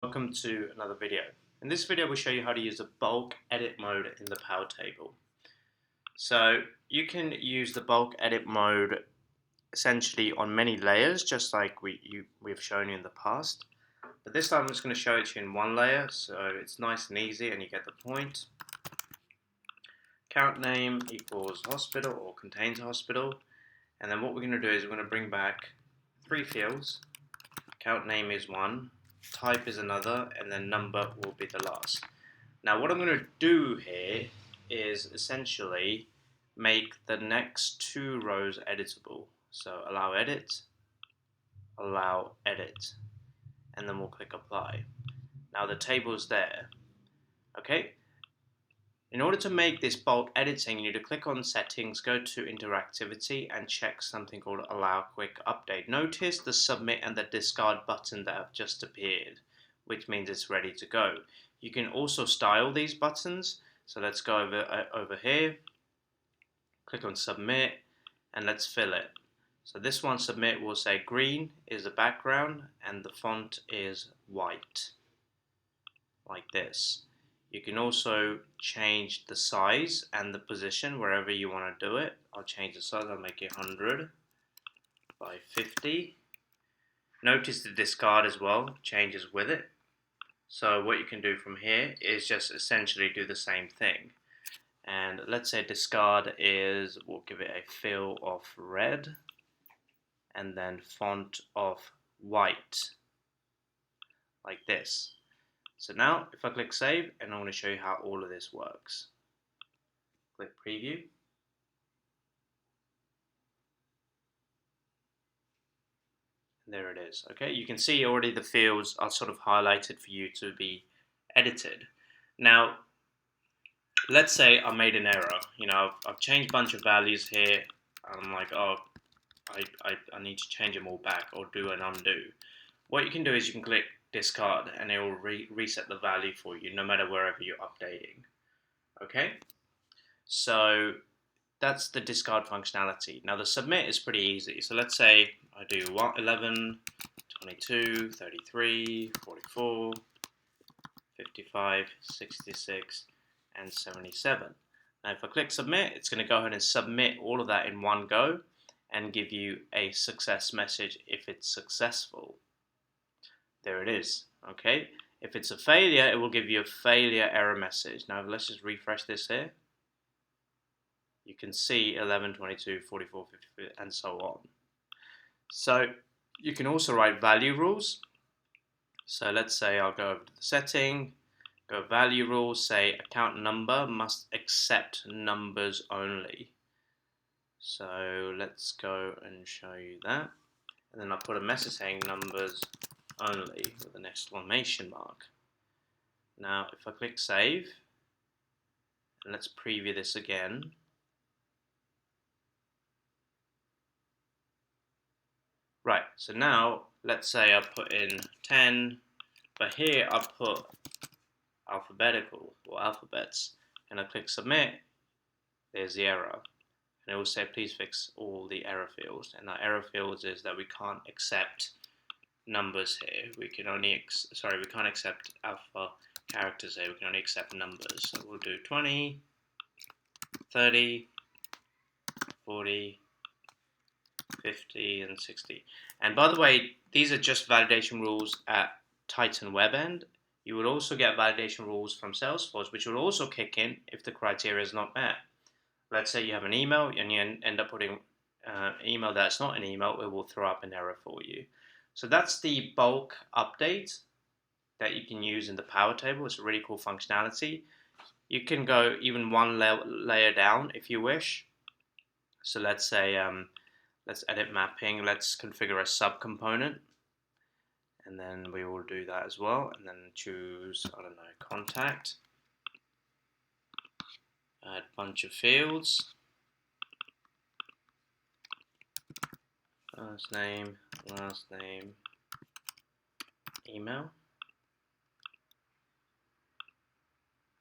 Welcome to another video. In this video we'll show you how to use the bulk edit mode in the Power Table. So you can use the bulk edit mode essentially on many layers, just like we've shown you in the past. But this time I'm just going to show it to you in one layer, so it's nice and easy and you get the point. Account name equals hospital or contains hospital. And then what we're going to do is we're going to bring back three fields. Account name is one, type is another, and then number will be the last. Now what I'm going to do here is essentially make the next two rows editable. So allow edit, and then we'll click apply. Now the table is there. Okay. In order to make this bulk editing, you need to click on settings, go to interactivity, and check something called allow quick update. Notice the submit and the discard button that have just appeared, which means it's ready to go. You can also style these buttons. So let's go over here, click on submit, and let's fill it. So this one, submit, will say green is the background and the font is white, like this. You can also change the size and the position wherever you want to do it. I'll change the size, I'll make it 100 by 50. Notice the discard as well changes with it. So what you can do from here is just essentially do the same thing. And let's say discard is, we'll give it a fill of red and then font of white, like this. So now if I click save, and I'm going to show you how all of this works. Click preview. And there it is. Okay, you can see already the fields are sort of highlighted for you to be edited. Now, let's say I made an error. You know, I've changed a bunch of values here. I'm like, oh, I need to change them all back or do an undo. What you can do is you can click discard and it will reset the value for you no matter wherever you're updating. Okay, so that's the discard functionality. Now the submit is pretty easy. So let's say I do 11, 22, 33, 44, 55, 66, and 77. Now if I click submit, it's going to go ahead and submit all of that in one go and give you a success message if it's successful. There it is. Okay. If it's a failure, it will give you a failure error message. Now let's just refresh this here. You can see 11, 22, 44, 50, and so on. So you can also write value rules. So let's say I'll go over to the setting, go value rules, say account number must accept numbers only. So let's go and show you that. And then I'll put a message saying numbers only with an exclamation mark. Now if I click save, and let's preview this again. Right, so now let's say I put in 10, but here I put alphabetical or alphabets, and I click submit, there's the error. And it will say please fix all the error fields, and our error fields is that we can't accept numbers here. We can only we can't accept alpha characters here. We can only accept numbers. So we'll do 20, 30, 40, 50, and 60. And by the way, these are just validation rules at Titan WebEnd. You will also get validation rules from Salesforce, which will also kick in if the criteria is not met. Let's say you have an email and you end up putting an email that's not an email, it will throw up an error for you. So that's the bulk update that you can use in the Power Table. It's a really cool functionality. You can go even one layer down if you wish. So let's say, let's edit mapping. Let's configure a subcomponent. And then we will do that as well. And then choose, I don't know, contact. Add a bunch of fields. First name, last name, email.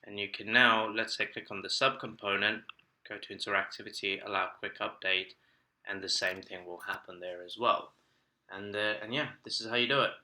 And you can now, let's say, click on the subcomponent, go to interactivity, allow quick update, and the same thing will happen there as well. And yeah, this is how you do it.